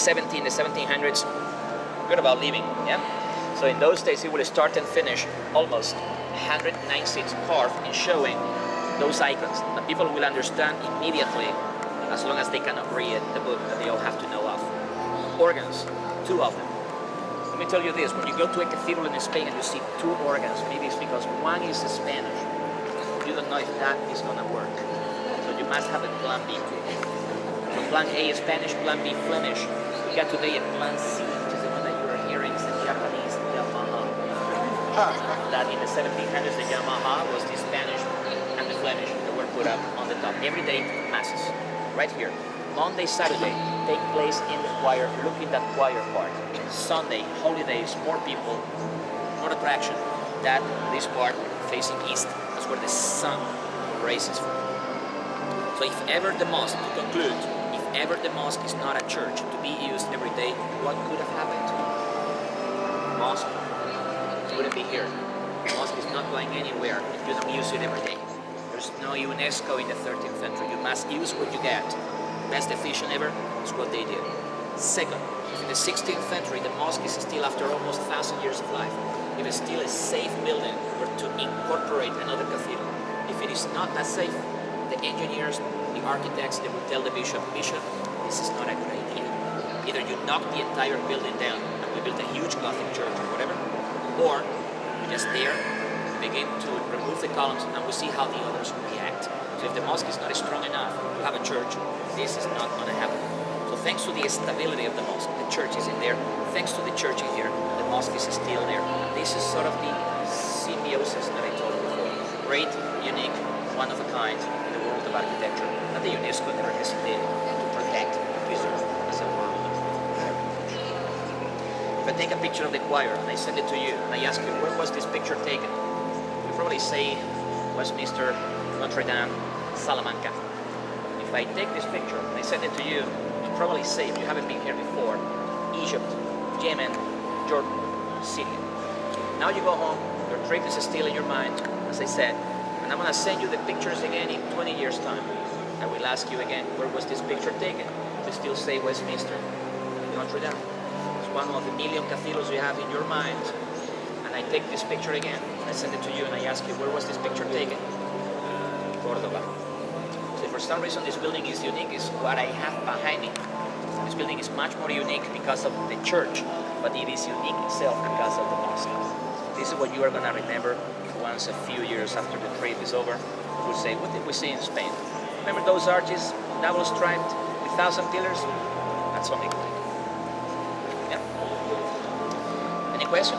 the 1700s, good about living, yeah? So in those days, he would start and finish almost 196 carved and showing those icons that people will understand immediately as long as they cannot read the book that they all have to know of. Organs, 2 of them. Let me tell you this, when you go to a cathedral in Spain and you see 2 organs, maybe it's because one is Spanish. You don't know if that is going to work. So you must have a plan B. So plan A is Spanish, plan B Flemish. We got today a plan C, which is the one that you are hearing, it's the Japanese Yamaha. That in the 1700s, the Yamaha was the Spanish and the Flemish that were put up on the top. Everyday masses, right here. Monday, Saturday, take place in the choir, look in that choir part. Sunday, holidays, more people, more attraction. That this part facing east, that's where the sun rises from. So if ever the mosque, to conclude, if ever the mosque is not a church to be used every day, what could have happened? Mosque wouldn't be here. The mosque is not going anywhere if you don't use it every day. There's no UNESCO in the 13th century. You must use what you get. Best efficient ever is what they did. Second, if in the 16th century the mosque is still, after almost 1,000 years of life, if it's still a safe building or to incorporate another cathedral, if it is not that safe, the engineers, the architects, they will tell the bishop, this is not a good idea. Either you knock the entire building down and we build a huge Gothic church or whatever, or we just there, begin to remove the columns and we see how the others react. So if the mosque is not strong enough to have a church, this is not going to happen. So thanks to the stability of the mosque, the church is in there. Thanks to the church in here, the mosque is still there. And this is sort of the symbiosis that I told you before. Great, unique, one of a kind in the world of architecture that the UNESCO never hesitated to protect and preserve as a world heritage. If I take a picture of the choir and I send it to you and I ask you, where was this picture taken? You probably say Westminster, Notre Dame, Salamanca. If I take this picture and I send it to you, you'll probably say, if you haven't been here before, Egypt, Yemen, Jordan, Syria. Now you go home, your trip is still in your mind, as I said, and I'm going to send you the pictures again in 20 years' time. I will ask you again, where was this picture taken? You still say Westminster, Notre Dame. It's one of the million cathedrals you have in your mind. And I take this picture again, I send it to you and I ask you, where was this picture taken? Cordoba. So for some reason this building is unique, is what I have behind me. This building is much more unique because of the church, but it is unique itself because of the mosque. This is what you are going to remember once a few years after the trip is over. We'll say, what did we see in Spain? Remember those arches, double striped, 1,000 pillars? That's only good. Yeah. Any question?